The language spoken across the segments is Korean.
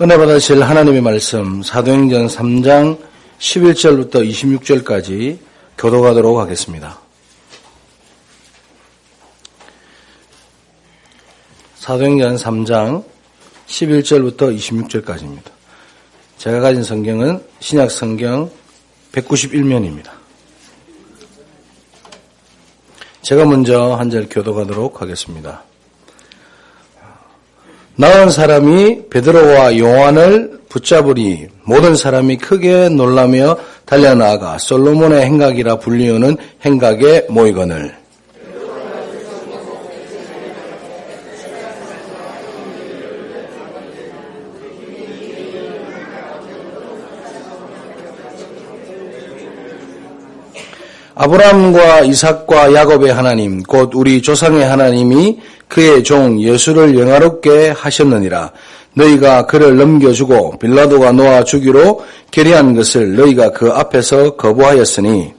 은혜 받으실 하나님의 말씀 사도행전 3장 11절부터 26절까지 교독하도록 하겠습니다. 사도행전 3장 11절부터 26절까지입니다. 제가 가진 성경은 신약 성경 191면입니다. 제가 먼저 한 절 교독하도록 하겠습니다. 나은 사람이 베드로와 요한을 붙잡으니 모든 사람이 크게 놀라며 달려나가 솔로몬의 행각이라 불리우는 행각에 모이거늘 아브라함과 이삭과 야곱의 하나님 곧 우리 조상의 하나님이 그의 종 예수를 영화롭게 하셨느니라. 너희가 그를 넘겨주고 빌라도가 놓아 주기로 결의한 것을 너희가 그 앞에서 거부하였으니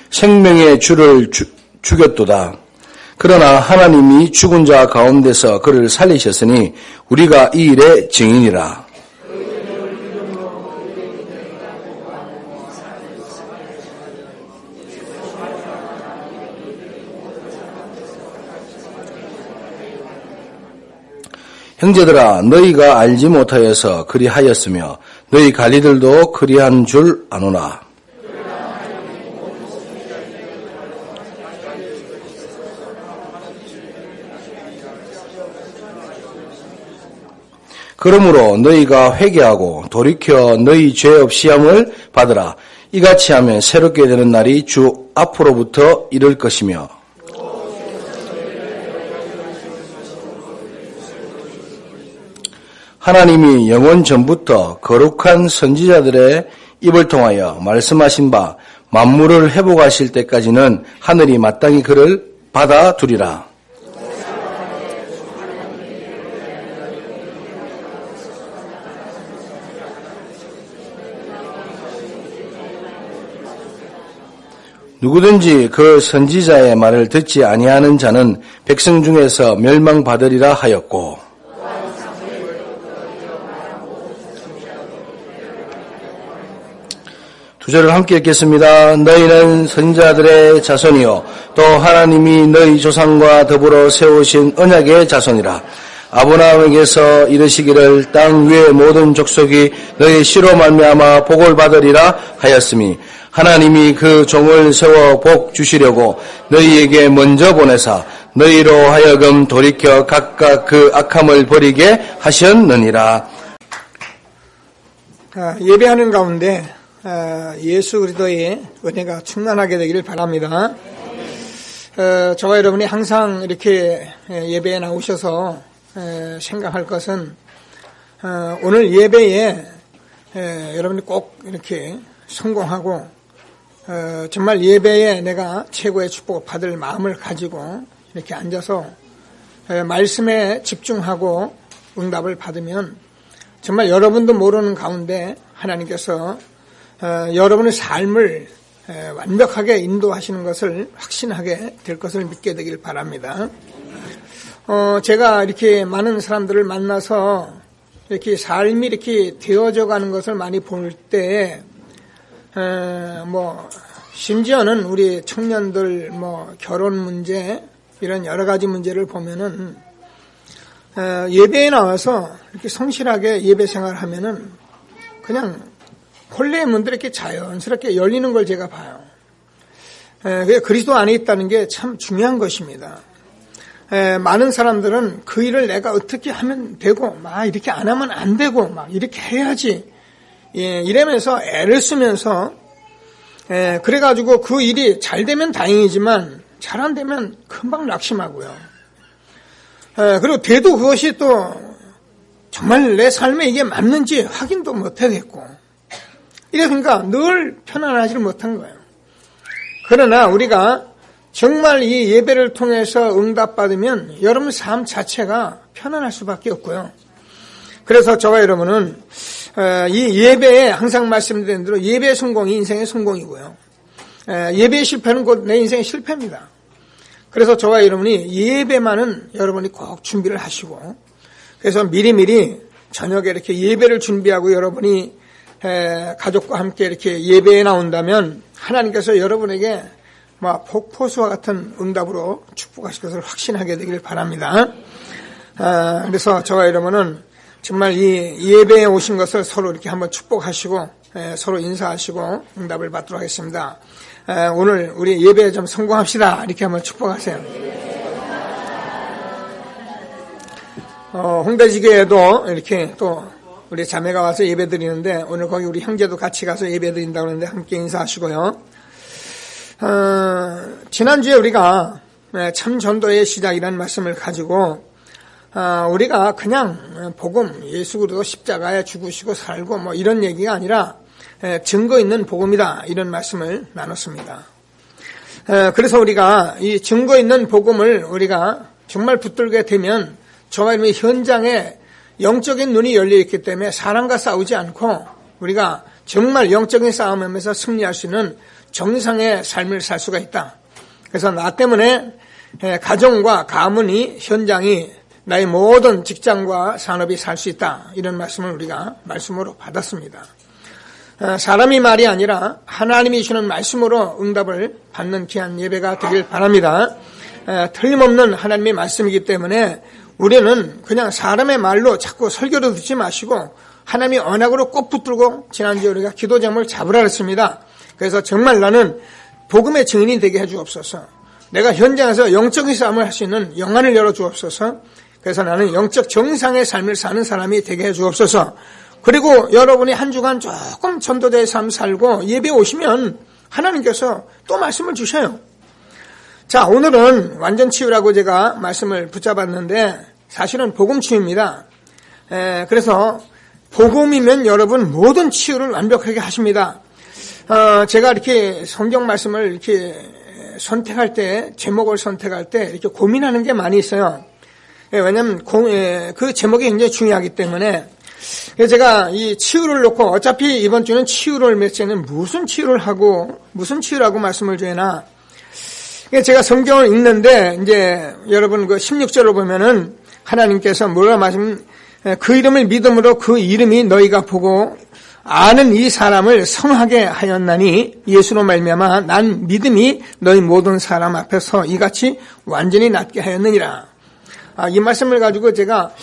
생명의 주를 죽였도다. 그러나 하나님이 죽은 자 가운데서 그를 살리셨으니 우리가 이 일의 증인이라. 형제들아 너희가 알지 못하여서 그리하였으며 너희 관리들도 그리한 줄 아노라. 그러므로 너희가 회개하고 돌이켜 너희 죄 없이함을 받으라. 이같이 하면 새롭게 되는 날이 주 앞으로부터 이를 것이며 하나님이 영원 전부터 거룩한 선지자들의 입을 통하여 말씀하신 바 만물을 회복하실 때까지는 하늘이 마땅히 그를 받아두리라. 누구든지 그 선지자의 말을 듣지 아니하는 자는 백성 중에서 멸망받으리라 하였고 두 절을 함께 읽겠습니다. 너희는 선지자들의 자손이요 또 하나님이 너희 조상과 더불어 세우신 언약의 자손이라. 아브라함에게서 이르시기를 땅 위의 모든 족속이 너희 씨로 말미암아 복을 받으리라 하였으니 하나님이 그 종을 세워 복 주시려고 너희에게 먼저 보내사 너희로 하여금 돌이켜 각각 그 악함을 버리게 하셨느니라. 예배하는 가운데 예수 그리스도의 은혜가 충만하게 되기를 바랍니다. 저와 여러분이 항상 이렇게 예배에 나오셔서 생각할 것은 오늘 예배에 여러분이 꼭 이렇게 성공하고 정말 예배에 내가 최고의 축복을 받을 마음을 가지고 이렇게 앉아서 말씀에 집중하고 응답을 받으면 정말 여러분도 모르는 가운데 하나님께서 여러분의 삶을 완벽하게 인도하시는 것을 확신하게 될 것을 믿게 되길 바랍니다. 제가 이렇게 많은 사람들을 만나서 이렇게 삶이 이렇게 되어져 가는 것을 많이 볼 때, 심지어는 우리 청년들 결혼 문제, 이런 여러 가지 문제를 보면은, 예배에 나와서 이렇게 성실하게 예배 생활을 하면은 그냥 혼례의 문들이 이렇게 자연스럽게 열리는 걸 제가 봐요. 그리스도 안에 있다는 게 참 중요한 것입니다. 많은 사람들은 그 일을 내가 어떻게 하면 되고, 이렇게 안 하면 안 되고, 이렇게 해야지. 이러면서 애를 쓰면서, 그래가지고 그 일이 잘 되면 다행이지만, 잘 안 되면 금방 낙심하고요. 그리고 돼도 그것이 또 정말 내 삶에 이게 맞는지 확인도 못 하겠고, 이러니까 늘 편안하지를 못한 거예요. 그러나 우리가 정말 이 예배를 통해서 응답받으면 여러분 삶 자체가 편안할 수밖에 없고요. 그래서 저와 여러분은 이 예배에 항상 말씀드린 대로 예배의 성공이 인생의 성공이고요. 예배의 실패는 곧 내 인생의 실패입니다. 그래서 저와 여러분이 예배만은 여러분이 꼭 준비를 하시고, 그래서 미리미리 저녁에 이렇게 예배를 준비하고 여러분이 가족과 함께 이렇게 예배에 나온다면 하나님께서 여러분에게 폭포수와 같은 응답으로 축복하실 것을 확신하게 되길 바랍니다. 그래서 저와 여러분은 정말 이 예배에 오신 것을 서로 이렇게 한번 축복하시고 서로 인사하시고 응답을 받도록 하겠습니다. 오늘 우리 예배에 좀 성공합시다. 이렇게 한번 축복하세요. 홍대지교에도 이렇게 또 우리 자매가 와서 예배 드리는데 오늘 거기 우리 형제도 같이 가서 예배 드린다고 하는데 함께 인사하시고요. 지난주에 우리가 참 전도의 시작이라는 말씀을 가지고 우리가 그냥 복음, 예수 그리스도 십자가에 죽으시고 살고 이런 얘기가 아니라 증거 있는 복음이다 이런 말씀을 나눴습니다. 그래서 우리가 이 증거 있는 복음을 우리가 정말 붙들게 되면 저와 여러분의 현장에 영적인 눈이 열려있기 때문에 사람과 싸우지 않고 우리가 정말 영적인 싸움하면서 승리할 수 있는 정상의 삶을 살 수가 있다. 그래서 나 때문에 가정과 가문이 현장이 나의 모든 직장과 산업이 살 수 있다. 이런 말씀을 우리가 말씀으로 받았습니다. 사람이 말이 아니라 하나님이 주는 말씀으로 응답을 받는 귀한 예배가 되길 바랍니다. 틀림없는 하나님의 말씀이기 때문에 우리는 그냥 사람의 말로 자꾸 설교를 듣지 마시고 하나님의 언약으로 꼭 붙들고 지난주에 우리가 기도 제목을 잡으라 했습니다. 그래서 정말 나는 복음의 증인이 되게 해주옵소서. 내가 현장에서 영적인 싸움을 할 수 있는 영안을 열어주옵소서. 그래서 나는 영적 정상의 삶을 사는 사람이 되게 해주옵소서. 그리고 여러분이 한 주간 조금 전도자의 삶 살고 예배 오시면 하나님께서 또 말씀을 주셔요. 자, 오늘은 완전 치유라고 제가 말씀을 붙잡았는데 사실은 복음 치유입니다. 그래서 복음이면 여러분 모든 치유를 완벽하게 하십니다. 제가 이렇게 성경 말씀을 이렇게 선택할 때, 제목을 선택할 때 이렇게 고민하는 게 많이 있어요. 왜냐면 그 제목이 굉장히 중요하기 때문에 제가 이 치유를 놓고 어차피 이번 주는 치유를 맺지는 무슨 치유를 하고 무슨 치유라고 말씀을 줘야나. 제가 성경을 읽는데 이제 여러분 그 16절을 보면은 하나님께서 뭐라 말씀 그 이름을 믿음으로 그 이름이 너희가 보고 아는 이 사람을 성하게 하였나니 예수로 말미암아 난 믿음이 너희 모든 사람 앞에서 이같이 완전히 낫게 하였느니라. 이 말씀을 가지고 제가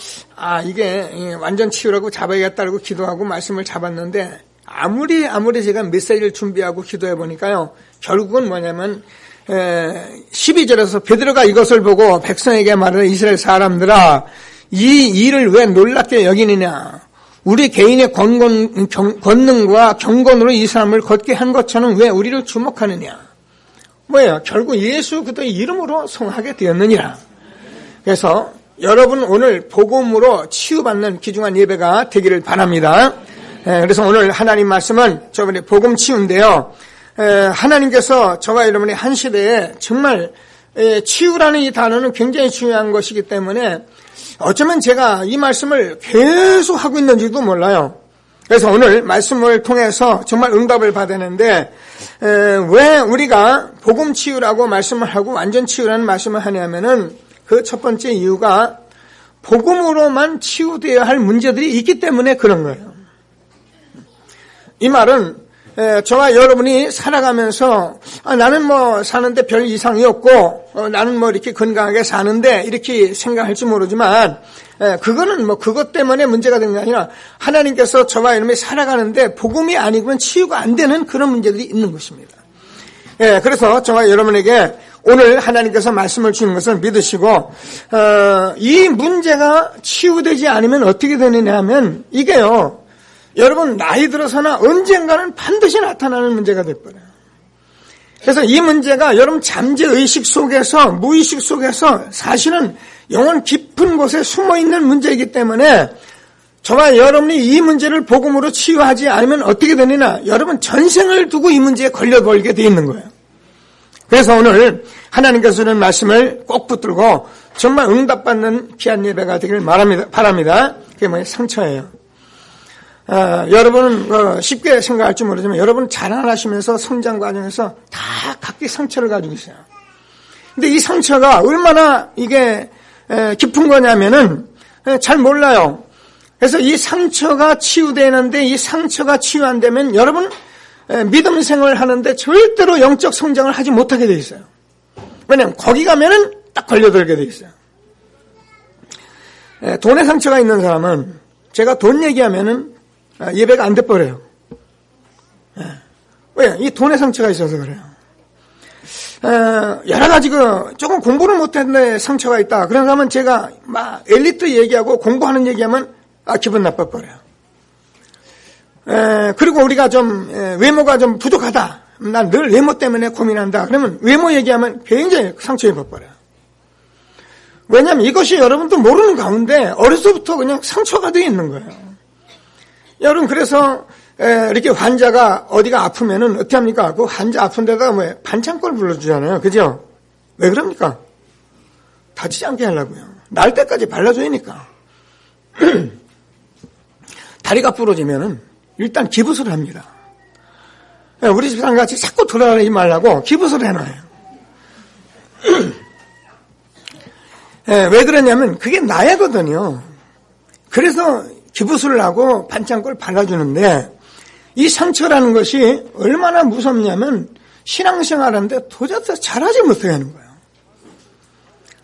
이게 완전 치유라고 잡아야겠다고 기도하고 말씀을 잡았는데 아무리 제가 메시지를 준비하고 기도해 보니까요 결국은 뭐냐면 12절에서 베드로가 이것을 보고 백성에게 말하되 이스라엘 사람들아 이 일을 왜 놀랍게 여기느냐 우리 개인의 권능과 경건으로 이 사람을 걷게 한 것처럼 왜 우리를 주목하느냐 뭐예요? 결국 예수 그리스도의 이름으로 성하게 되었느니라. 그래서 여러분 오늘 복음으로 치유받는 귀중한 예배가 되기를 바랍니다. 그래서 오늘 하나님 말씀은 저번에 복음 치유인데요. 하나님께서 저와 여러분의 한 시대에 정말 치유라는 이 단어는 굉장히 중요한 것이기 때문에 어쩌면 제가 이 말씀을 계속 하고 있는지도 몰라요. 그래서 오늘 말씀을 통해서 정말 응답을 받았는데 왜 우리가 복음 치유라고 말씀을 하고 완전 치유라는 말씀을 하냐면은 그 첫 번째 이유가 복음으로만 치유되어야 할 문제들이 있기 때문에 그런 거예요. 이 말은 저와 여러분이 살아가면서 나는 사는데 별 이상이 없고 나는 이렇게 건강하게 사는데 이렇게 생각할지 모르지만 그거는 그것 때문에 문제가 되는 게 아니라 하나님께서 저와 여러분이 살아가는데 복음이 아니고는 치유가 안 되는 그런 문제들이 있는 것입니다. 그래서 저와 여러분에게 오늘 하나님께서 말씀을 주는 것을 믿으시고 이 문제가 치유되지 않으면 어떻게 되느냐 하면 이게요. 여러분 나이 들어서나 언젠가는 반드시 나타나는 문제가 될 거예요. 그래서 이 문제가 여러분 잠재의식 속에서 무의식 속에서 사실은 영혼 깊은 곳에 숨어있는 문제이기 때문에 저와 여러분이 이 문제를 복음으로 치유하지 않으면 어떻게 되느냐 여러분 전생을 두고 이 문제에 걸려버리게 돼 있는 거예요. 그래서 오늘 하나님께서 주는 말씀을 꼭 붙들고 정말 응답받는 귀한 예배가 되길 바랍니다. 그게 뭐예요? 상처예요. 여러분은 쉽게 생각할지 모르지만 여러분 자라나시면서 성장 과정에서 다 각기 상처를 가지고 있어요. 근데 이 상처가 얼마나 이게 깊은 거냐면은 잘 몰라요. 그래서 이 상처가 치유되는데 이 상처가 치유 안 되면 여러분 믿음 생활을 하는데 절대로 영적 성장을 하지 못하게 돼 있어요. 왜냐하면 거기 가면은 딱 걸려들게 돼 있어요. 돈에 상처가 있는 사람은 제가 돈 얘기하면은 예배가 안 돼버려요. 왜? 이 돈에 상처가 있어서 그래요. 여러 가지 조금 공부를 못했는데 상처가 있다. 그런 사람은 제가 막 엘리트 얘기하고 공부하는 얘기하면 기분 나빠버려요. 그리고 우리가 좀 외모가 좀 부족하다. 난 늘 외모 때문에 고민한다. 그러면 외모 얘기하면 굉장히 상처 입어버려요. 왜냐하면 이것이 여러분도 모르는 가운데 어려서부터 그냥 상처가 되어 있는 거예요. 여러분 그래서 이렇게 환자가 어디가 아프면은 어떻게 합니까? 그 환자 아픈 데다가 뭐 반창고를 불러주잖아요. 그죠? 왜 그럽니까? 다치지 않게 하려고요. 날 때까지 발라줘야니까. 다리가 부러지면은 일단 기부스를 합니다. 우리 집사람 같이 자꾸 돌아다니지 말라고 기부스를 해놔요. 왜 그러냐면 그게 나야거든요. 그래서 기부스를 하고 반창고를 발라주는데 이 상처라는 것이 얼마나 무섭냐면 신앙생활하는데 도저히 잘하지 못하게 하는 거예요.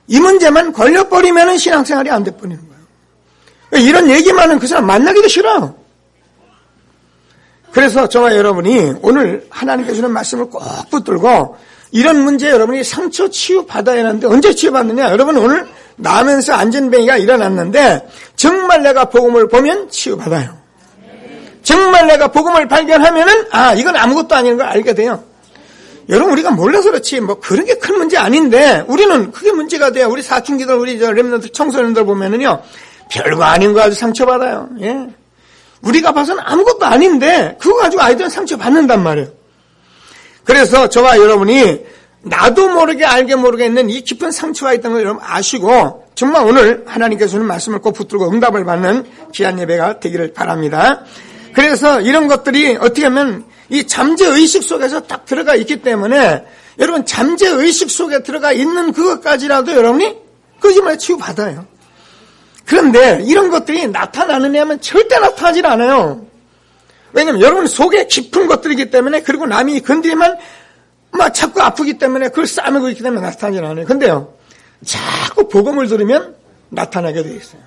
이 문제만 걸려버리면 신앙생활이 안 돼버리는 거예요. 이런 얘기만 하는 그 사람 만나기도 싫어. 그래서 저와 여러분이 오늘 하나님께서 주는 말씀을 꼭 붙들고 이런 문제 여러분이 상처 치유 받아야 하는데 언제 치유 받느냐? 여러분 오늘 나면서 안전뱅이가 일어났는데 정말 내가 복음을 보면 치유 받아요. 정말 내가 복음을 발견하면은 이건 아무것도 아닌 걸 알게 돼요. 여러분 우리가 몰라서 그렇지 뭐 그런 게 큰 문제 아닌데 우리는 그게 문제가 돼요. 우리 사춘기들 우리 렘넌트 청소년들 보면은요 별거 아닌 거 가지고 상처받아요. 예. 우리가 봐서는 아무것도 아닌데 그거 가지고 아이들은 상처받는단 말이에요. 그래서 저와 여러분이 나도 모르게 알게 모르겠는 이 깊은 상처가 있다는 걸 여러분 아시고 정말 오늘 하나님께서 주는 말씀을 꼭 붙들고 응답을 받는 귀한 예배가 되기를 바랍니다. 그래서 이런 것들이 어떻게 하면 이 잠재의식 속에서 딱 들어가 있기 때문에 여러분 잠재의식 속에 들어가 있는 그것까지라도 여러분이 거짓말에 치유받아요. 그런데 이런 것들이 나타나느냐 하면 절대 나타나질 않아요. 왜냐하면 여러분 속에 깊은 것들이기 때문에 그리고 남이 건드리면 막 자꾸 아프기 때문에 그걸 싸매고 있기 때문에 나타나질 않아요. 근데요 자꾸 복음을 들으면 나타나게 되어 있어요.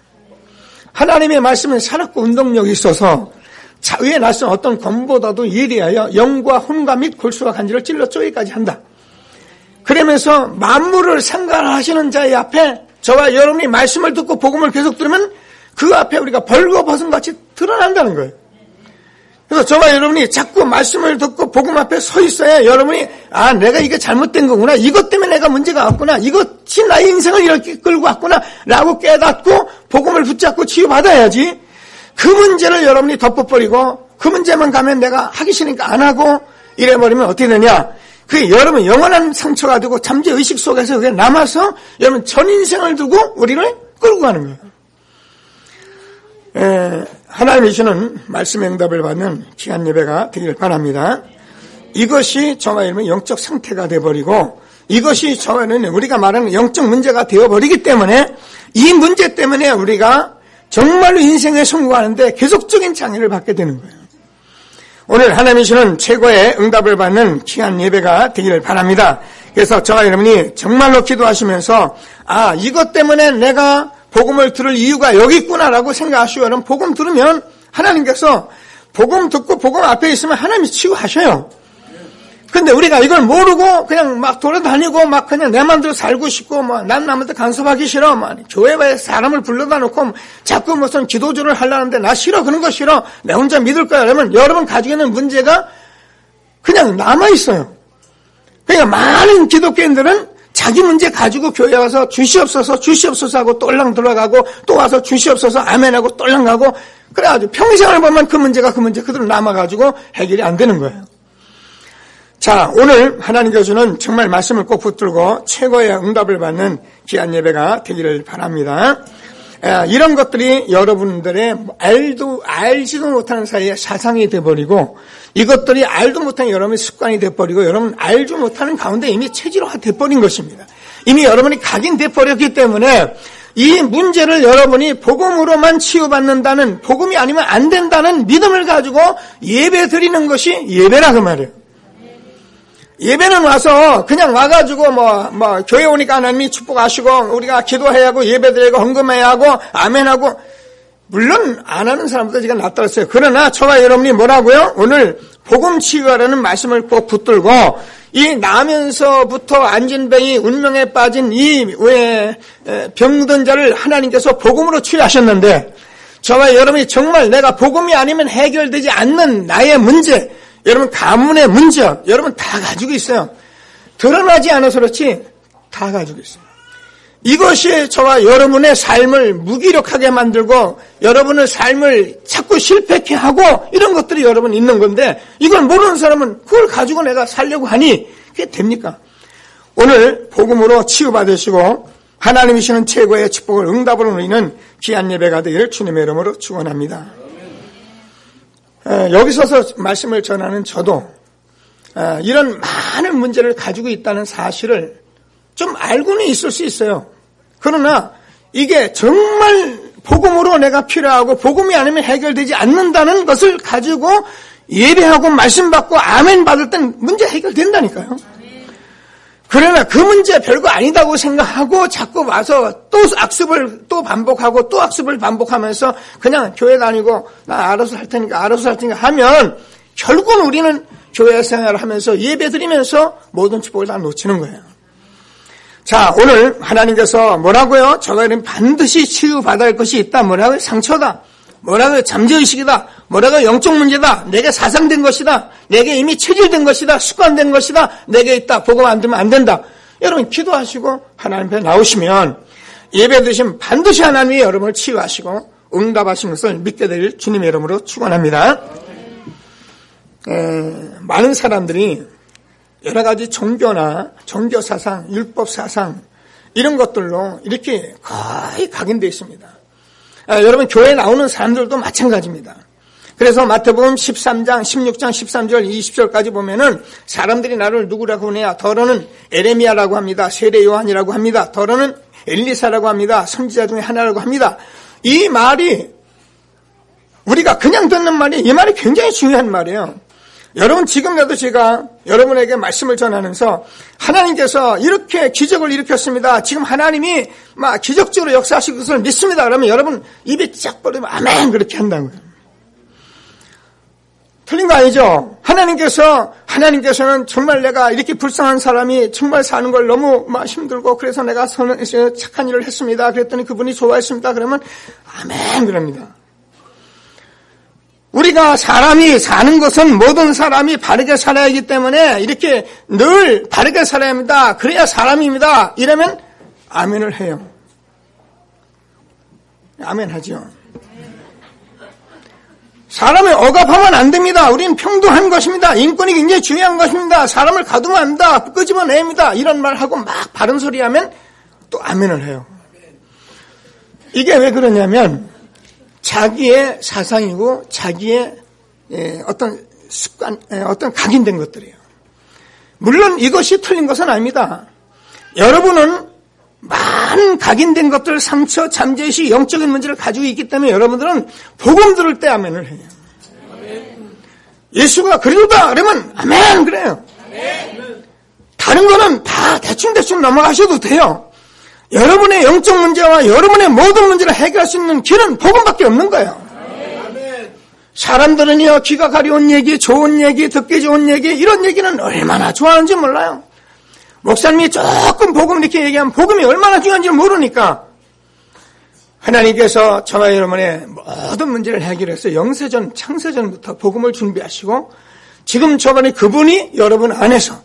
하나님의 말씀은 살았고 운동력이 있어서 자위에 낯선 어떤 검보다도 예리하여 영과 혼과 및 골수와 간지를 찔러 쪼개기까지 한다. 그러면서 만물을 상관하시는 자의 앞에 저와 여러분이 말씀을 듣고 복음을 계속 들으면 그 앞에 우리가 벌거벗은같이 드러난다는 거예요. 그래서 저와 여러분이 자꾸 말씀을 듣고 복음 앞에 서 있어야 여러분이 내가 이게 잘못된 거구나. 이것 때문에 내가 문제가 왔구나. 이것이 나의 인생을 이렇게 끌고 왔구나. 라고 깨닫고 복음을 붙잡고 치유받아야지. 그 문제를 여러분이 덮어버리고 그 문제만 가면 내가 하기 싫으니까 안 하고 이래버리면 어떻게 되냐. 그게 여러분 영원한 상처가 되고 잠재의식 속에서 그게 남아서 여러분 전 인생을 두고 우리를 끌고 가는 거예요. 하나님이 주시는 말씀의 응답을 받는 귀한 예배가 되기를 바랍니다. 이것이 저와 여러분의 영적 상태가 되어버리고 이것이 저와 여러분 우리가 말하는 영적 문제가 되어버리기 때문에 이 문제 때문에 우리가 정말로 인생에 성공하는데 계속적인 장애를 받게 되는 거예요. 오늘 하나님이 주시는 최고의 응답을 받는 귀한 예배가 되기를 바랍니다. 그래서 저와 여러분이 정말로 기도하시면서 이것 때문에 내가 복음을 들을 이유가 여기 있구나라고 생각하시고 여러분 복음 들으면 하나님께서 복음 듣고 복음 앞에 있으면 하나님이 치유하셔요. 근데 우리가 이걸 모르고 그냥 막 돌아다니고 막 그냥 내 맘대로 살고 싶고 난 남한테 간섭하기 싫어. 교회에 사람을 불러다 놓고 자꾸 무슨 기도조를 하려는데 나 싫어. 그런 거 싫어. 내 혼자 믿을 거야. 그러면 여러분 가지고 있는 문제가 그냥 남아있어요. 그러니까 많은 기독교인들은 자기 문제 가지고 교회 와서 주시옵소서 하고 똘랑 돌아가고 또 와서 주시옵소서 아멘하고 똘랑 가고 그래가지고 평생을 보면 그 문제 그대로 남아가지고 해결이 안 되는 거예요. 자, 오늘 하나님께서 주는 정말 말씀을 꼭 붙들고 최고의 응답을 받는 귀한 예배가 되기를 바랍니다. 이런 것들이 여러분들의 알지도 못하는 사이에 사상이 돼버리고 이것들이 알도 못하는 여러분의 습관이 돼버리고 여러분 알지 못하는 가운데 이미 체질화 돼버린 것입니다. 이미 여러분이 각인돼 버렸기 때문에 이 문제를 여러분이 복음으로만 치유받는다는, 복음이 아니면 안 된다는 믿음을 가지고 예배 드리는 것이 예배라 그 말이에요. 예배는 와서 그냥 와가지고 교회 오니까 하나님이 축복하시고 우리가 기도해야 하고 예배드리고 헌금해야 하고 아멘하고, 물론 안 하는 사람도 지금 나타났어요. 그러나 저와 여러분이 뭐라고요? 오늘 복음 치유하라는 말씀을 꼭 붙들고, 이 나면서부터 안진병이 운명에 빠진 이 병든 자를 하나님께서 복음으로 치유하셨는데, 저와 여러분이 정말 내가 복음이 아니면 해결되지 않는 나의 문제, 여러분 가문의 문제, 여러분 다 가지고 있어요. 드러나지 않아서 그렇지 다 가지고 있어요. 이것이 저와 여러분의 삶을 무기력하게 만들고 여러분의 삶을 자꾸 실패케 하고 이런 것들이 여러분 있는 건데, 이걸 모르는 사람은 그걸 가지고 내가 살려고 하니 그게 됩니까? 오늘 복음으로 치유받으시고 하나님이시는 최고의 축복을 응답으로 누리는 귀한 예배가 되기를 주님의 이름으로 축원합니다. 여기 서서 말씀을 전하는 저도 이런 많은 문제를 가지고 있다는 사실을 좀 알고는 있을 수 있어요. 그러나 이게 정말 복음으로 내가 필요하고 복음이 아니면 해결되지 않는다는 것을 가지고 예배하고 말씀 받고 아멘 받을 땐 문제 해결된다니까요. 그러나 그 문제 별거 아니다고 생각하고 자꾸 와서 또 악습을 또 반복하고 또 악습을 반복하면서 그냥 교회 다니고 나 알아서 할 테니까 하면 결국은 우리는 교회 생활을 하면서 예배 드리면서 모든 축복을 다 놓치는 거예요. 자, 오늘 하나님께서 뭐라고요? 저가 이런 반드시 치유받아야 할 것이 있다. 뭐라고요? 상처다. 뭐라고요? 잠재의식이다. 뭐라고요? 영적 문제다. 내게 사상된 것이다. 내게 이미 체질된 것이다. 습관된 것이다. 내게 있다. 복음 안 들면 안 된다. 여러분 기도하시고 하나님 앞에 나오시면 예배 드시면 반드시 하나님이 여러분을 치유하시고 응답하신 것을 믿게 되길 주님의 이름으로 축원합니다. 많은 사람들이 여러 가지 종교나 종교 사상, 율법 사상 이런 것들로 이렇게 거의 각인되어 있습니다. 여러분 교회에 나오는 사람들도 마찬가지입니다. 그래서 마태복음 13장, 16장, 13절, 20절까지 보면은 사람들이 나를 누구라고 하느냐? 더러는 에레미야라고 합니다. 세례 요한이라고 합니다. 더러는 엘리사라고 합니다. 선지자 중에 하나라고 합니다. 이 말이 우리가 그냥 듣는 말이, 이 말이 굉장히 중요한 말이에요. 여러분 지금이라도 제가 여러분에게 말씀을 전하면서 하나님께서 이렇게 기적을 일으켰습니다. 지금 하나님이 막 기적적으로 역사하실 것을 믿습니다. 그러면 여러분 입이 쫙 벌리면 아멘 그렇게 한다고요. 틀린 거 아니죠? 하나님께서는 정말 내가 이렇게 불쌍한 사람이 정말 사는 걸 너무 막 힘들고 그래서 내가 착한 일을 했습니다. 그랬더니 그분이 좋아했습니다. 그러면 아멘 그럽니다. 우리가 사람이 사는 것은 모든 사람이 바르게 살아야 하기 때문에 이렇게 늘 바르게 살아야 합니다. 그래야 사람입니다. 이러면 아멘을 해요. 아멘 하죠. 사람을 억압하면 안 됩니다. 우리는 평등한 것입니다. 인권이 굉장히 중요한 것입니다. 사람을 가두면 안 된다. 끄집어냅니다. 이런 말 하고 막 바른 소리 하면 또 아멘을 해요. 이게 왜 그러냐면 자기의 사상이고 자기의 어떤 습관, 어떤 각인된 것들이에요. 물론 이것이 틀린 것은 아닙니다. 여러분은 많은 각인된 것들, 상처, 잠재의식, 영적인 문제를 가지고 있기 때문에 여러분들은 복음 들을 때 아멘을 해요. 예수가 그리로다 그러면 아멘 그래요. 다른 거는 다 대충 넘어가셔도 돼요. 여러분의 영적 문제와 여러분의 모든 문제를 해결할 수 있는 길은 복음밖에 없는 거예요. 사람들은요, 귀가 가려운 얘기, 좋은 얘기, 듣기 좋은 얘기, 이런 얘기는 얼마나 좋아하는지 몰라요. 목사님이 조금 복음 이렇게 얘기하면 복음이 얼마나 중요한지 모르니까 하나님께서 저와 여러분의 모든 문제를 해결해서 영세전, 창세전부터 복음을 준비하시고 지금 저번에 그분이 여러분 안에서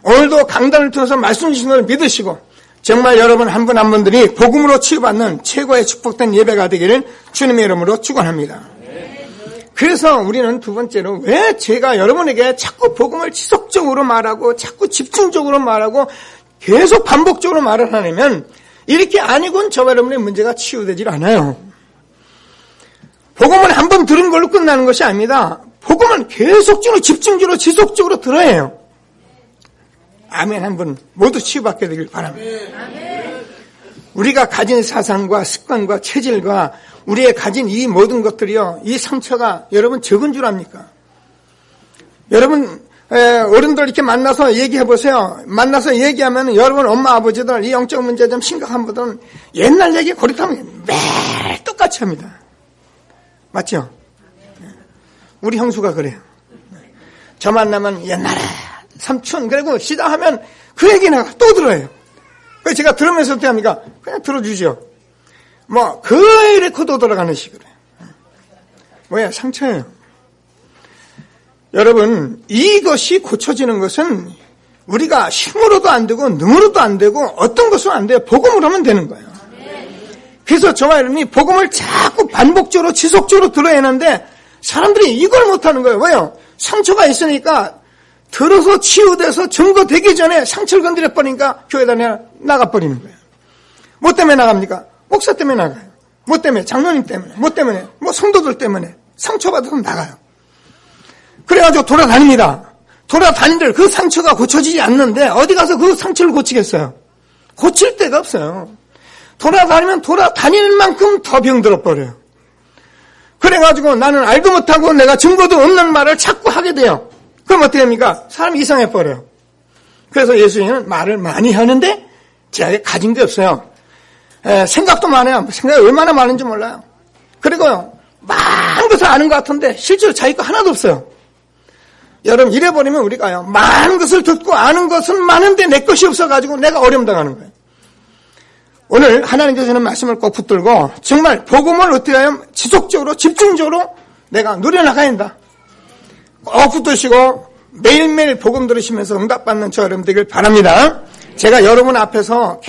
오늘도 강단을 통해서 말씀 주신 걸 믿으시고 정말 여러분 한 분 한 분들이 복음으로 치유받는 최고의 축복된 예배가 되기를 주님의 이름으로 축원합니다. 그래서 우리는 두 번째로 왜 제가 여러분에게 자꾸 복음을 지속적으로 말하고 자꾸 집중적으로 말하고 계속 반복적으로 말을 하냐면 이렇게 아니고는 저와 여러분의 문제가 치유되질 않아요. 복음은 한 번 들은 걸로 끝나는 것이 아닙니다. 복음은 계속적으로 집중적으로 지속적으로 들어야 해요. 아멘 한번 모두 치유받게 되길 바랍니다. 우리가 가진 사상과 습관과 체질과 우리의 가진 이 모든 것들이요, 이 상처가 여러분 적은 줄 압니까? 여러분 어른들 이렇게 만나서 얘기해 보세요. 만나서 얘기하면 여러분 엄마 아버지들 이 영적 문제 좀 심각한 분들은 옛날 얘기 고리타면 매일 똑같이 합니다. 맞죠? 우리 형수가 그래요. 저 만나면 옛날에 삼촌 그리고 시작하면 그 얘기나 또 들어요. 그래서 제가 들으면서 어떻게 합니까? 그냥 들어주죠. 뭐 그 레코드 돌아가는 식으로. 뭐야? 상처예요. 여러분, 이것이 고쳐지는 것은 우리가 힘으로도 안 되고 능으로도 안 되고 어떤 것은 안 돼요. 복음으로 하면 되는 거예요. 그래서 저와 여러분이 복음을 자꾸 반복적으로 지속적으로 들어야 하는데 사람들이 이걸 못하는 거예요. 왜요? 상처가 있으니까 들어서 치유돼서 증거되기 전에 상처를 건드려버리니까 교회다 나가버리는 거예요. 뭐 때문에 나갑니까? 목사 때문에 나가요. 뭐 때문에? 장로님 때문에. 뭐 때문에? 뭐 성도들 때문에. 상처받아서 나가요. 그래가지고 돌아다닙니다. 돌아다니들 그 상처가 고쳐지지 않는데 어디 가서 그 상처를 고치겠어요? 고칠 데가 없어요. 돌아다니면 돌아다니는 만큼 더 병들어 버려요. 그래가지고 나는 알도 못하고 내가 증거도 없는 말을 자꾸 하게 돼요. 그럼 어떻게 합니까? 사람이 이상해 버려요. 그래서 예수님은 말을 많이 하는데 제가 가진 게 없어요. 생각도 많아요. 생각이 얼마나 많은지 몰라요. 그리고요, 많은 것을 아는 것 같은데 실제로 자기 거 하나도 없어요. 여러분 이래버리면 우리가요, 많은 것을 듣고 아는 것은 많은데 내 것이 없어가지고 내가 어려움 당하는 거예요. 오늘 하나님께서는 말씀을 꼭 붙들고 정말 복음을 어떻게 하면 지속적으로 집중적으로 내가 누려나가야 한다. 꼭 붙드시고 매일매일 복음 들으시면서 응답받는 저 여러분 되길 바랍니다. 제가 여러분 앞에서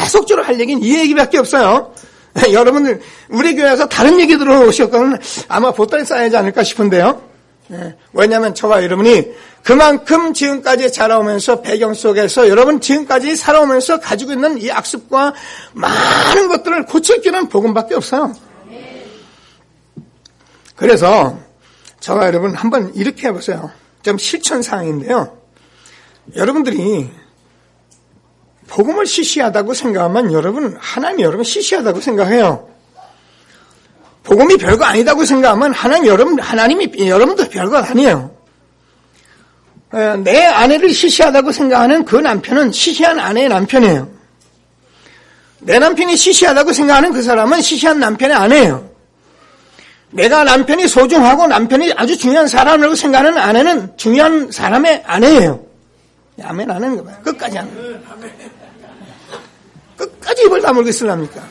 계속적으로 할 얘기는 이 얘기밖에 없어요. 여러분들 우리 교회에서 다른 얘기 들어오셨거든 아마 보따리 쌓여야지 않을까 싶은데요. 왜냐하면 저와 여러분이 그만큼 지금까지 자라오면서 배경 속에서 여러분 지금까지 살아오면서 가지고 있는 이 악습과 많은 것들을 고칠 길은 복음밖에 없어요. 그래서 저와 여러분 한번 이렇게 해보세요. 좀 실천사항인데요. 여러분들이 복음을 시시하다고 생각하면 여러분 하나님이 여러분 시시하다고 생각해요. 복음이 별거 아니다고 생각하면 하나님이 여러분도 별거 아니에요. 내 아내를 시시하다고 생각하는 그 남편은 시시한 아내의 남편이에요. 내 남편이 시시하다고 생각하는 그 사람은 시시한 남편의 아내예요. 내가 남편이 소중하고 남편이 아주 중요한 사람이라고 생각하는 아내는 중요한 사람의 아내예요. 아멘 안 하는 거 봐요. 끝까지 안 해요. 끝까지 입을 다물고 있으랍니까?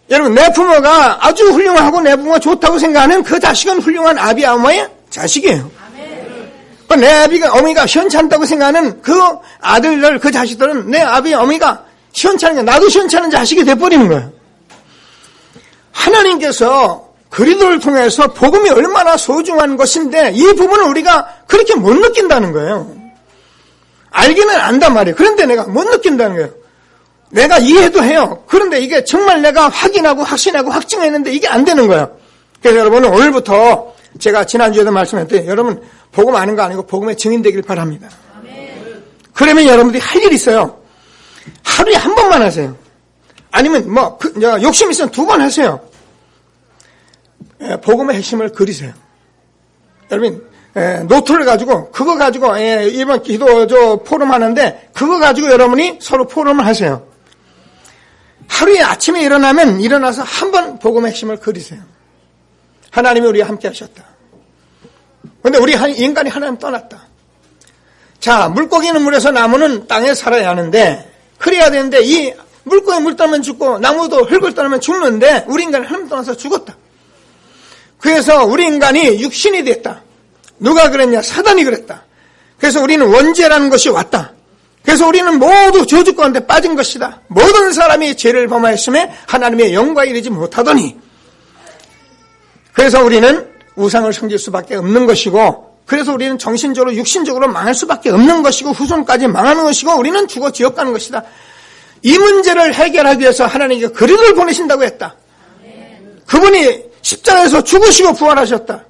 여러분, 내 부모가 아주 훌륭하고 내 부모가 좋다고 생각하는 그 자식은 훌륭한 아비, 어머니의 자식이에요. 내 아비가, 어머니가 시원찮다고 생각하는 그 아들들, 그 자식들은 내 아비, 어머니가 시원찮은 게 나도 시원찮은 자식이 돼버리는 거예요. 하나님께서 그리스도를 통해서 복음이 얼마나 소중한 것인데 이 부분을 우리가 그렇게 못 느낀다는 거예요. 알기는 안단 말이에요. 그런데 내가 못 느낀다는 거예요. 내가 이해도 해요. 그런데 이게 정말 내가 확인하고 확신하고 확증했는데 이게 안 되는 거예요. 그래서 여러분은 오늘부터 제가 지난주에도 말씀했는데 여러분 복음 아는 거 아니고 복음의 증인 되길 바랍니다. 그러면 여러분들이 할 일이 있어요. 하루에 한 번만 하세요. 아니면 욕심 있으면 2번 하세요. 복음의 핵심을 그리세요. 여러분 노트를 가지고 그거 가지고 이번 기도 포럼 하는데 그거 가지고 여러분이 서로 포럼을 하세요. 하루에 아침에 일어나서 한 번 복음의 핵심을 그리세요. 하나님이 우리와 함께 하셨다. 그런데 우리 인간이 하나님 떠났다. 자, 물고기는 물에서 나무는 땅에 살아야 하는데 그래야 되는데 이 물고기 물 떠나면 죽고 나무도 흙을 떠나면 죽는데 우리 인간은 하나님 떠나서 죽었다. 그래서 우리 인간이 육신이 됐다. 누가 그랬냐? 사단이 그랬다. 그래서 우리는 원죄라는 것이 왔다. 그래서 우리는 모두 저주 가운데 빠진 것이다. 모든 사람이 죄를 범하였음에 하나님의 영광에 이르지 못하더니 그래서 우리는 우상을 섬길 수밖에 없는 것이고 그래서 우리는 정신적으로 육신적으로 망할 수밖에 없는 것이고 후손까지 망하는 것이고 우리는 죽어 지옥 가는 것이다. 이 문제를 해결하기 위해서 하나님께 그리스도를 보내신다고 했다. 그분이 십자가에서 죽으시고 부활하셨다.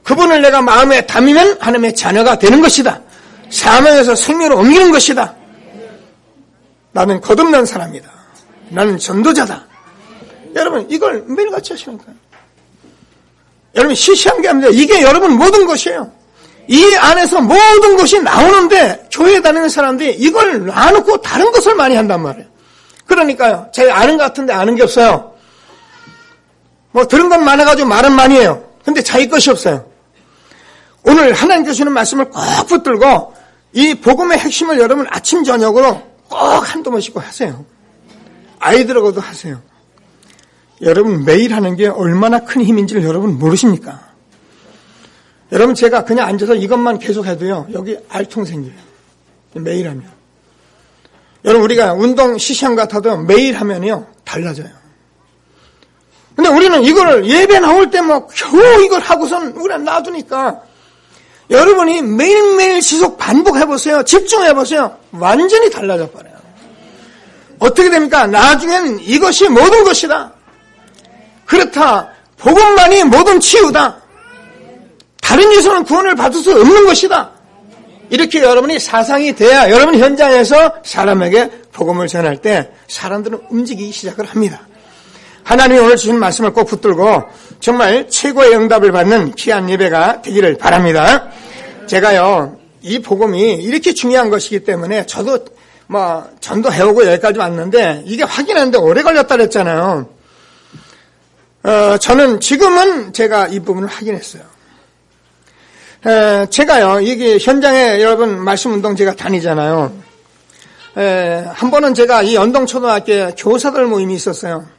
그분을 내가 마음에 담으면 하나님의 자녀가 되는 것이다. 사망에서 생명으로 옮기는 것이다. 나는 거듭난 사람이다. 나는 전도자다. 여러분 이걸 매일같이 하시니까요. 여러분 시시한 게 아닙니다. 이게 여러분 모든 것이에요. 이 안에서 모든 것이 나오는데 교회 다니는 사람들이 이걸 놔놓고 다른 것을 많이 한단 말이에요. 그러니까요. 제가 아는 것 같은데 아는 게 없어요. 뭐 들은 건 많아가지고 말은 많이 해요. 근데 자기 것이 없어요. 오늘 하나님 주시는 말씀을 꼭 붙들고 이 복음의 핵심을 여러분 아침 저녁으로 꼭 한두 번씩 하세요. 아이들하고도 하세요. 여러분 매일 하는 게 얼마나 큰 힘인지를 여러분 모르십니까? 여러분 제가 그냥 앉아서 이것만 계속 해도요. 여기 알통 생겨요. 매일 하면. 여러분 우리가 운동 시시한 것 같아도 매일 하면요. 달라져요. 근데 우리는 이거를 예배 나올 때 뭐 겨우 이걸 하고선 우리는 놔두니까 여러분이 매일매일 지속 반복해보세요. 집중해보세요. 완전히 달라져 버려요. 어떻게 됩니까? 나중엔 이것이 모든 것이다. 그렇다. 복음만이 모든 치유다. 다른 예수는 구원을 받을 수 없는 것이다. 이렇게 여러분이 사상이 돼야 여러분 현장에서 사람에게 복음을 전할 때 사람들은 움직이기 시작을 합니다. 하나님이 오늘 주신 말씀을 꼭 붙들고 정말 최고의 응답을 받는 귀한 예배가 되기를 바랍니다. 제가요, 이 복음이 이렇게 중요한 것이기 때문에 저도 뭐 전도해오고 여기까지 왔는데 이게 확인하는데 오래 걸렸다 그랬잖아요. 저는 지금은 제가 이 부분을 확인했어요. 제가요, 이게 현장에 여러분 말씀운동 제가 다니잖아요. 한 번은 제가 이 연동초등학교에 교사들 모임이 있었어요.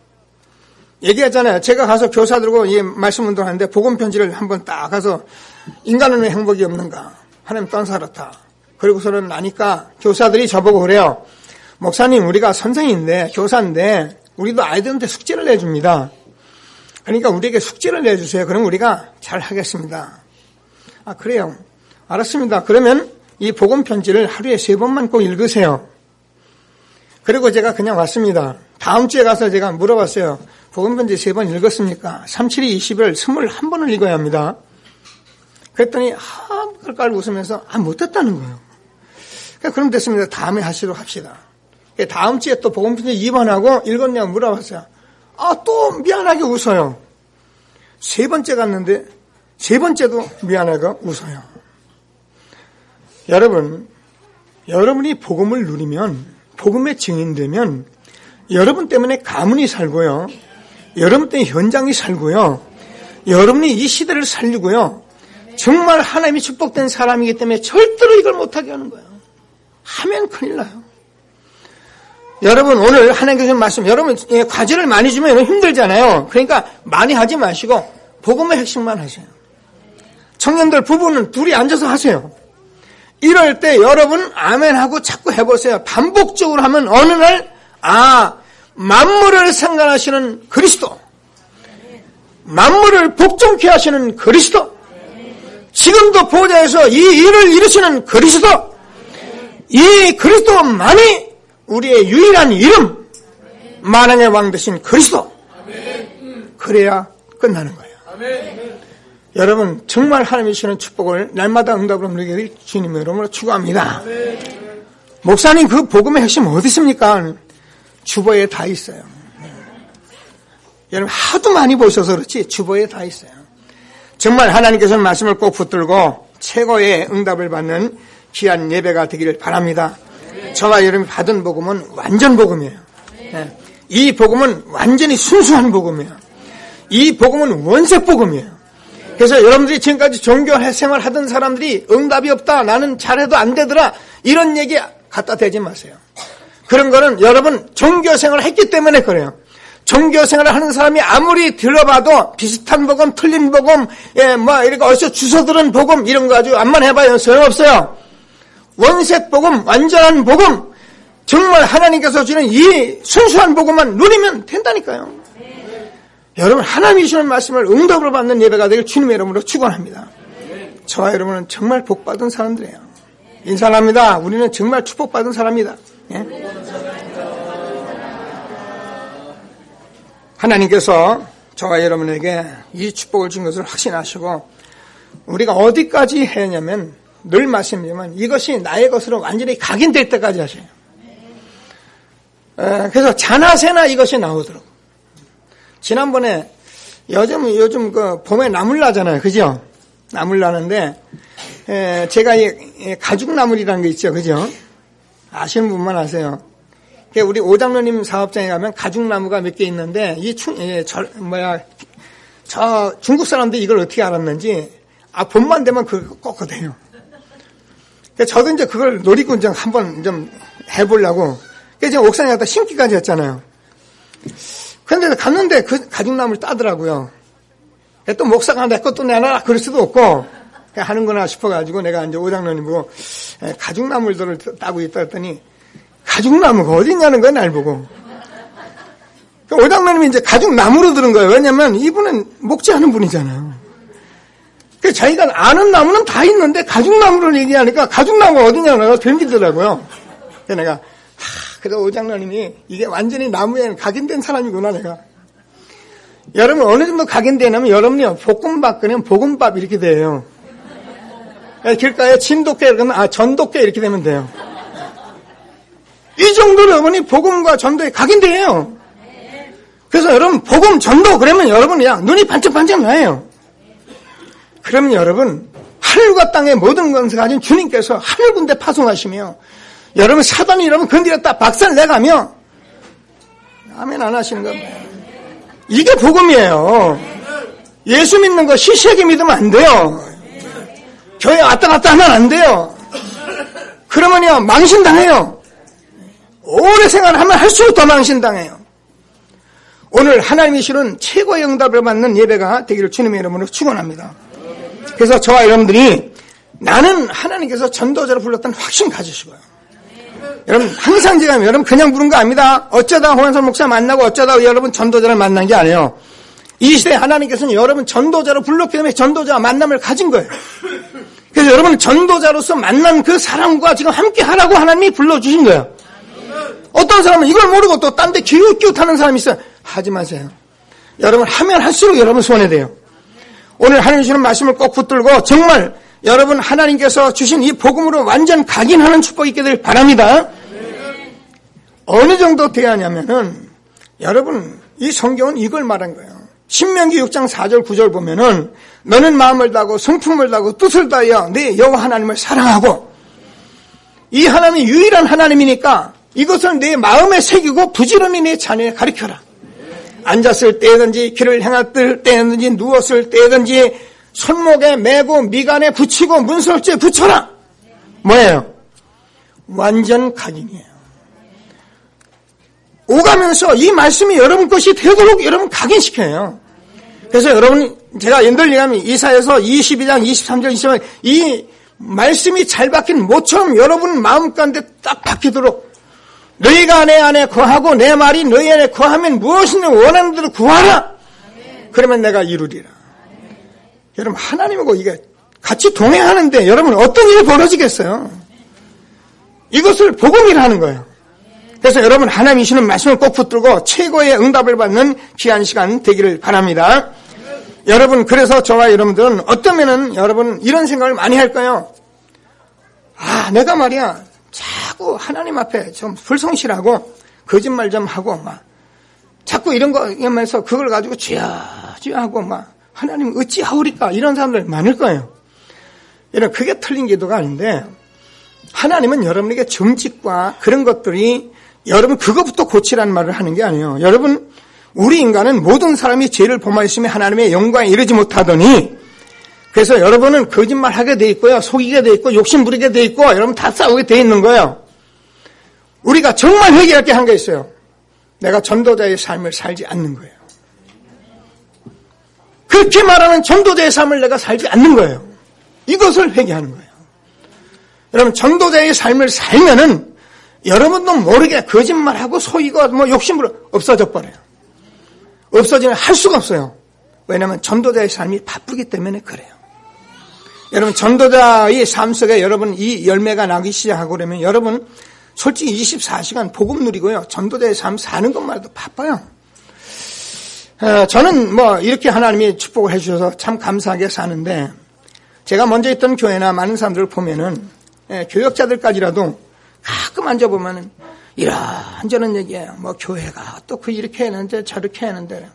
얘기했잖아요. 제가 가서 교사들과 이 말씀운동 하는데 복음편지를 한번 딱 가서 인간은 왜 행복이 없는가? 하나님 딴사렇다. 그리고서는 나니까 교사들이 저보고 그래요. 목사님 우리가 선생인데 교사인데 우리도 아이들한테 숙제를 내줍니다. 그러니까 우리에게 숙제를 내주세요. 그럼 우리가 잘 하겠습니다. 아 그래요. 알았습니다. 그러면 이 복음편지를 하루에 3번만 꼭 읽으세요. 그리고 제가 그냥 왔습니다. 다음 주에 가서 제가 물어봤어요. 복음편지 3번 읽었습니까? 37이 20을 21번을 읽어야 합니다. 그랬더니 깔깔 웃으면서 못했다는 거예요. 그럼 됐습니다. 다음에 하시도록 합시다. 다음 주에 또 복음편지 2번하고 읽었냐고 물어봤어요. 또 미안하게 웃어요. 3번째 갔는데 3번째도 미안하게 웃어요. 여러분, 여러분이 복음을 누리면 복음의 증인되면 여러분 때문에 가문이 살고요. 여러분 때문에 현장이 살고요. 여러분이 이 시대를 살리고요. 정말 하나님이 축복된 사람이기 때문에 절대로 이걸 못하게 하는 거예요. 하면 큰일 나요. 여러분 오늘 하나님께서 주신 말씀, 여러분 과제를 많이 주면 힘들잖아요. 그러니까 많이 하지 마시고 복음의 핵심만 하세요. 청년들 부부는 둘이 앉아서 하세요. 이럴 때 여러분 아멘하고 자꾸 해보세요. 반복적으로 하면 어느 날 만물을 상관하시는 그리스도, 만물을 복종케 하시는 그리스도, 지금도 보좌에서 이 일을 이루시는 그리스도, 이 그리스도만이 우리의 유일한 이름, 만왕의 왕 되신 그리스도. 그래야 끝나는 거예요. 여러분 정말 하나님이 주시는 축복을 날마다 응답으로 누리게 주님의 이름으로 축원합니다. 목사님 그 복음의 핵심 어디 있습니까? 주보에 다 있어요. 여러분 하도 많이 보셔서 그렇지 주보에 다 있어요. 정말 하나님께서는 말씀을 꼭 붙들고 최고의 응답을 받는 귀한 예배가 되기를 바랍니다. 저와 여러분이 받은 복음은 완전 복음이에요. 이 복음은 완전히 순수한 복음이에요. 이 복음은 원색 복음이에요. 그래서 여러분들이 지금까지 종교 생활 하던 사람들이 응답이 없다, 나는 잘해도 안 되더라, 이런 얘기 갖다 대지 마세요. 그런 거는 여러분 종교 생활을 했기 때문에 그래요. 종교 생활을 하는 사람이 아무리 들어봐도 비슷한 복음, 틀린 복음, 이렇게 어디서 주워 들은 복음 이런 거 가지고 암만 해봐요. 소용없어요. 원색 복음, 완전한 복음, 정말 하나님께서 주는 이 순수한 복음만 누리면 된다니까요. 여러분 하나님이 주시는 말씀을 응답으로 받는 예배가 되길 주님의 이름으로 축원합니다. 저와 여러분은 정말 복받은 사람들이에요. 인사합니다. 우리는 정말 축복받은 사람이다. 하나님께서 저와 여러분에게 이 축복을 준 것을 확신하시고 우리가 어디까지 해야냐면 늘 말씀드리지만 이것이 나의 것으로 완전히 각인될 때까지 하셔요. 그래서 자나새나 이것이 나오도록. 지난번에 요즘 그 봄에 나물 나잖아요. 그죠? 나물 나는데 제가 이 가죽나물이라는 게 있죠. 그죠? 아시는 분만 아세요. 우리 오장로님 사업장에 가면 가죽나무가 몇 개 있는데 저 중국 사람들이 이걸 어떻게 알았는지 봄만 되면 그거 꺾거든요. 저도 이제 그걸 노리고 이제 한번 좀 해보려고. 그래서 옥상에 갖다 심기까지 했잖아요. 그런데 갔는데 그 가죽나무를 따더라고요. 또 목사가 내 것도 내놔라 그럴 수도 없고 하는구나 싶어가지고 내가 이제 오장로님 보고 가죽나물들을 따고 있다 했더니 가죽나무가 어디 있냐는 거야, 날 보고. 오장로님이 이제 가죽나무로 들은 거예요. 왜냐면 이분은 목재하는 분이잖아요. 그래서 자기가 아는 나무는 다 있는데 가죽나무를 얘기하니까 가죽나무가 어디냐고 뱀기더라고요. 그래서 내가 그래서 오장로님이 이게 완전히 나무에 각인된 사람이구나 내가. 여러분 어느 정도 각인되냐면 여러분이요 볶음밥 끓이면 볶음밥 이렇게 돼요. 길가에 진돗개 그러면 전돗개 이렇게 되면 돼요. 이 정도로 여러분이 복음과 전도에 각인돼요. 그래서 여러분 복음 전도 그러면 여러분 그냥 눈이 반짝반짝 나요. 그러면 여러분 하늘과 땅의 모든 것을 가진 주님께서 하늘 군대 파송하시며 여러분 사단이 여러분 건드렸다 박살 내가며 아멘 안 하시는 겁니다. 이게 복음이에요. 예수 믿는 거 시시하게 믿으면 안 돼요. 교회 왔다 갔다 하면 안 돼요. 그러면요 망신당해요. 오래 생활하면 할수록 더 망신당해요. 오늘 하나님이 주는 최고의 응답을 받는 예배가 되기를 주님의 이름으로 축원합니다. 그래서 저와 여러분들이 나는 하나님께서 전도자로 불렀다는 확신 가지시고요. 여러분 항상 제가 여러분 그냥 부른 거 아닙니다. 어쩌다 홍한선 목사 만나고 어쩌다 여러분 전도자를 만난 게 아니에요. 이 시대에 하나님께서는 여러분 전도자로 불렀기 때문에 전도자와 만남을 가진 거예요. 그래서 여러분 전도자로서 만난 그 사람과 지금 함께 하라고 하나님이 불러주신 거예요. 어떤 사람은 이걸 모르고 또 딴 데 기웃기웃하는 사람이 있어요. 하지 마세요. 여러분 하면 할수록 여러분 손해돼요. 오늘 하나님 주시는 말씀을 꼭 붙들고 정말 여러분 하나님께서 주신 이 복음으로 완전 각인하는 축복이 있게 되길 바랍니다. 어느 정도 돼야 하냐면은 여러분 이 성경은 이걸 말한 거예요. 신명기 6장 4절 9절 보면은 너는 마음을 다하고 성품을 다하고 뜻을 다하여 네 여호와 하나님을 사랑하고 이 하나님이 유일한 하나님이니까 이것을 내 마음에 새기고 부지런히 내 자녀에 가르쳐라. 앉았을 때든지 길을 행할 때든지 누웠을 때든지 손목에 매고 미간에 붙이고 문설주에 붙여라. 뭐예요? 완전 각인이에요. 오가면서 이 말씀이 여러분 것이 되도록 여러분 각인시켜요. 그래서 여러분 제가 늘 얘기하면 이사야서 22장 23절 24절 이 말씀이 잘 박힌 모처럼 여러분 마음 가운데 딱 박히도록 너희가 내 안에 거하고 내 말이 너희 안에 거하면 무엇이든 원하는 대로 구하라. 그러면 내가 이루리라. 여러분 하나님하고 이게 같이 동행하는데 여러분 어떤 일이 벌어지겠어요? 이것을 복음이라는 거예요. 그래서 여러분 하나님이 주시는 말씀을 꼭 붙들고 최고의 응답을 받는 귀한 시간 되기를 바랍니다. 여러분 그래서 저와 여러분들은 어쩌면은 여러분 이런 생각을 많이 할 거예요. 내가 말이야 자꾸 하나님 앞에 좀 불성실하고 거짓말 좀 하고 막 자꾸 이런 거 하면서 그걸 가지고 쥐야 하고 막 하나님 어찌하오리까 이런 사람들 많을 거예요. 여러분 그게 틀린 기도가 아닌데 하나님은 여러분에게 점집과 그런 것들이 여러분 그것부터 고치라는 말을 하는 게 아니에요. 여러분 우리 인간은 모든 사람이 죄를 범하였으면 하나님의 영광에 이르지 못하더니 그래서 여러분은 거짓말하게 돼 있고요. 속이게 돼 있고 욕심 부리게 돼 있고 여러분 다 싸우게 돼 있는 거예요. 우리가 정말 회개할 게 한 게 있어요. 내가 전도자의 삶을 살지 않는 거예요. 그렇게 말하는 전도자의 삶을 내가 살지 않는 거예요. 이것을 회개하는 거예요. 여러분 전도자의 삶을 살면은 여러분도 모르게 거짓말하고 속이고 뭐 욕심으로 없어져 버려요. 없어지면 할 수가 없어요. 왜냐하면 전도자의 삶이 바쁘기 때문에 그래요. 여러분 전도자의 삶 속에 여러분 이 열매가 나기 시작하고 그러면 여러분 솔직히 24시간 복음 누리고요. 전도자의 삶 사는 것만 해도 바빠요. 저는 뭐 이렇게 하나님이 축복을 해주셔서 참 감사하게 사는데 제가 먼저 있던 교회나 많은 사람들을 보면은 교역자들까지라도 가끔 앉아보면은 이런저런 얘기예요. 뭐 교회가 또 이렇게 했는데 저렇게 했는데.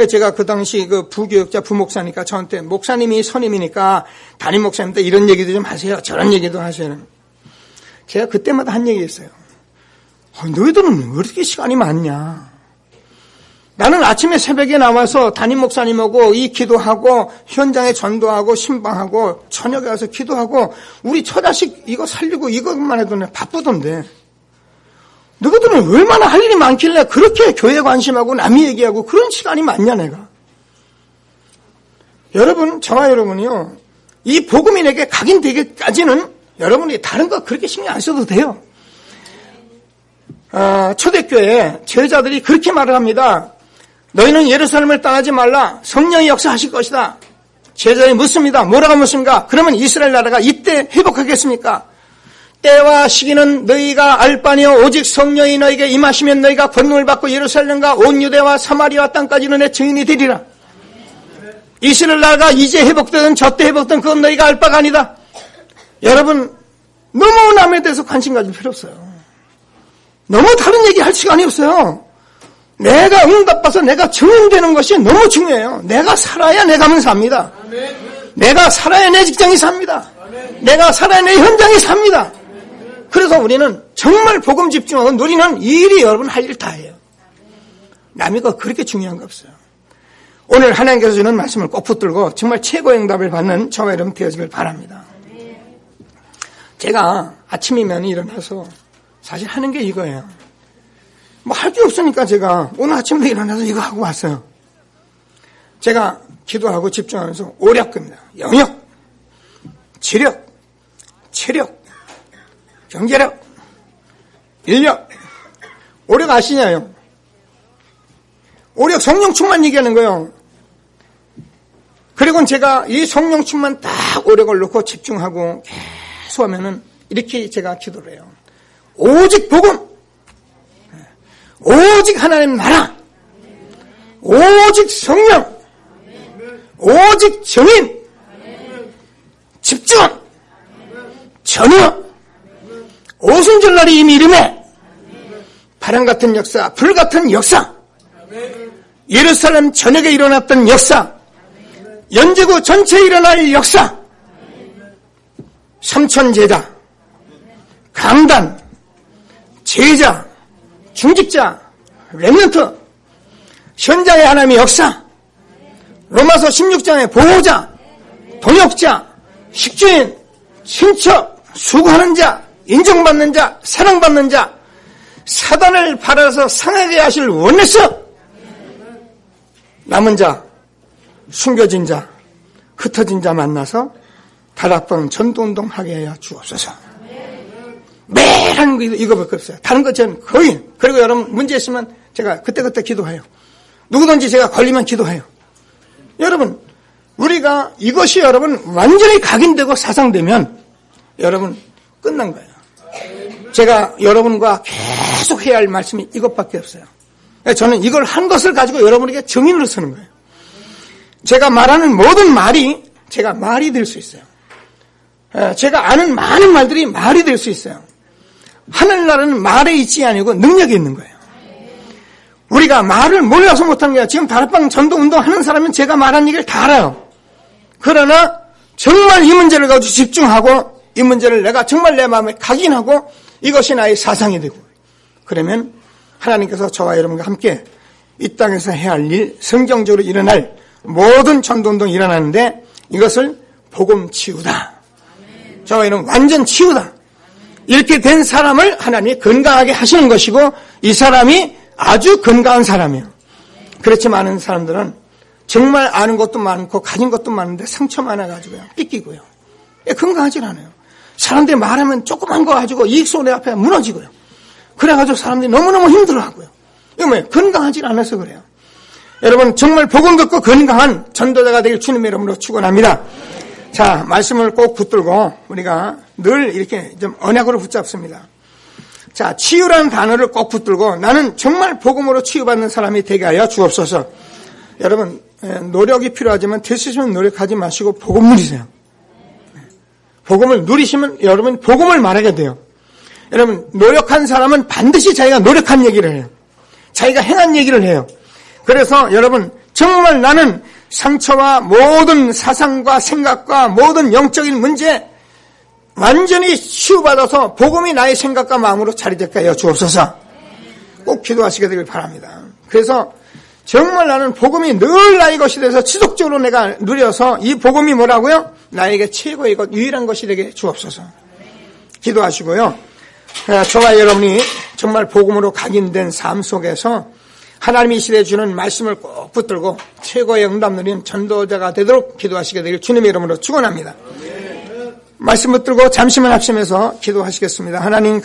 제가 그 당시 그 부교역자 부목사니까 저한테 목사님이 선임이니까 담임 목사님한테 이런 얘기도 좀 하세요. 저런 얘기도 하세요. 제가 그때마다 한 얘기 했어요. 너희들은 왜 이렇게 시간이 많냐. 나는 아침에 새벽에 나와서 담임 목사님하고 이 기도하고 현장에 전도하고 신방하고 저녁에 와서 기도하고 우리 처자식 이거 살리고 이것만 해도 내가 바쁘던데 너희들은 얼마나 할 일이 많길래 그렇게 교회 관심하고 남이 얘기하고 그런 시간이 많냐 내가. 여러분, 저와 여러분이요, 이 복음이 내게 각인되기까지는 여러분이 다른 거 그렇게 신경 안 써도 돼요. 초대교회 제자들이 그렇게 말을 합니다. 너희는 예루살렘을 떠나지 말라. 성령이 역사하실 것이다. 제자들이 묻습니다. 뭐라고 묻습니까? 그러면 이스라엘 나라가 이때 회복하겠습니까? 때와 시기는 너희가 알 바니요 오직 성령이 너희에게 임하시면 너희가 권능을 받고 예루살렘과 온 유대와 사마리아 땅까지는 내 증인이 되리라. 이스라엘 나라가 이제 회복되든 저때 회복되든 그건 너희가 알 바가 아니다. 여러분, 너무 남에 대해서 관심 가질 필요 없어요. 너무 다른 얘기 할 시간이 없어요. 내가 응답받아서 내가 증인되는 것이 너무 중요해요. 내가 살아야 내 가문 삽니다. 내가 살아야 내 직장이 삽니다. 내가 살아야 내 현장이 삽니다. 그래서 우리는 정말 복음 집중하고 누리는 일이 여러분 할 일 다 해요. 남이 거 그렇게 중요한 거 없어요. 오늘 하나님께서 주는 말씀을 꼭 붙들고 정말 최고의 응답을 받는 저와 여러분 되어지길 바랍니다. 제가 아침이면 일어나서 사실 하는 게 이거예요. 뭐 할 게 없으니까 제가 오늘 아침부터 일어나서 이거 하고 왔어요. 제가 기도하고 집중하면서 오력입니다. 영역, 지력, 체력, 경제력, 인력. 오력 아시냐요? 오력 성령 충만 얘기하는 거예요. 그리고 제가 이 성령 충만 딱 오력을 놓고 집중하고 계속 하면은 이렇게 제가 기도를 해요. 오직 복음, 오직 하나님 나라, 오직 성령, 오직 정인, 집중, 전혀, 오순절날이 이미 이름에 바람 같은 역사, 불 같은 역사, 예루살렘 저녁에 일어났던 역사, 연제구 전체에 일어날 역사, 삼천제자, 강단, 제자, 중직자, 렘넌트, 현장의 하나님의 역사, 로마서 16장의 보호자, 동역자, 식주인, 친척, 수고하는 자, 인정받는 자, 사랑받는 자, 사단을 팔아서 상하게 하실 원내스, 남은 자, 숨겨진 자, 흩어진 자 만나서 다락방 전도운동 하게 하여 주옵소서. 매일 하는 거 이거밖에 없어요. 다른 것 저는 거의. 그리고 여러분 문제 있으면 제가 그때그때 기도해요. 누구든지 제가 걸리면 기도해요. 여러분, 우리가 이것이 여러분 완전히 각인되고 사상되면 여러분 끝난 거예요. 제가 여러분과 계속 해야 할 말씀이 이것밖에 없어요. 저는 이걸 한 것을 가지고 여러분에게 증인으로 서는 거예요. 제가 말하는 모든 말이 제가 말이 될 수 있어요. 제가 아는 많은 말들이 말이 될 수 있어요. 하늘나라는 말에 있지 아니고 능력이 있는 거예요. 우리가 말을 몰라서 못하는 거야. 지금 다락방 전도운동 하는 사람은 제가 말한 얘기를 다 알아요. 그러나 정말 이 문제를 가지고 집중하고 이 문제를 내가 정말 내 마음에 각인하고 이것이 나의 사상이 되고 그러면 하나님께서 저와 여러분과 함께 이 땅에서 해야 할 일, 성경적으로 일어날 모든 전도운동이 일어나는데 이것을 복음 치유다. 저와 여러분 완전 치유다. 이렇게 된 사람을 하나님이 건강하게 하시는 것이고 이 사람이 아주 건강한 사람이에요. 그렇지 많은 사람들은 정말 아는 것도 많고 가진 것도 많은데 상처 많아가지고요. 삐끼고요. 건강하지 않아요. 사람들이 말하면 조그만 거 가지고 이익손해 앞에 무너지고요. 그래가지고 사람들이 너무너무 힘들어하고요. 이거 뭐예요? 건강하지 않아서 그래요. 여러분 정말 복음 듣고 건강한 전도자가 되길 주님의 이름으로 축원합니다. 자, 말씀을 꼭 붙들고 우리가 늘 이렇게 좀 언약으로 붙잡습니다. 자, 치유라는 단어를 꼭 붙들고 나는 정말 복음으로 치유받는 사람이 되게 하여 주옵소서. 여러분 노력이 필요하지만 될 수 있으면 노력하지 마시고 복음 누리세요. 복음을 누리시면 여러분 복음을 말하게 돼요. 여러분 노력한 사람은 반드시 자기가 노력한 얘기를 해요. 자기가 행한 얘기를 해요. 그래서 여러분 정말 나는 상처와 모든 사상과 생각과 모든 영적인 문제 완전히 치유받아서 복음이 나의 생각과 마음으로 자리잡게 하여 주옵소서. 꼭 기도하시게 되길 바랍니다. 그래서 정말 나는 복음이 늘 나의 것이 돼서 지속적으로 내가 누려서 이 복음이 뭐라고요? 나에게 최고의 것, 유일한 것이 되게 주옵소서. 기도하시고요. 저와 여러분이 정말 복음으로 각인된 삶 속에서 하나님이 시대에 주는 말씀을 꼭 붙들고 최고의 응답 누리는 전도자가 되도록 기도하시게 되길 주님의 이름으로 축원합니다. 말씀 붙들고 잠시만 합심해서 기도하시겠습니다. 하나님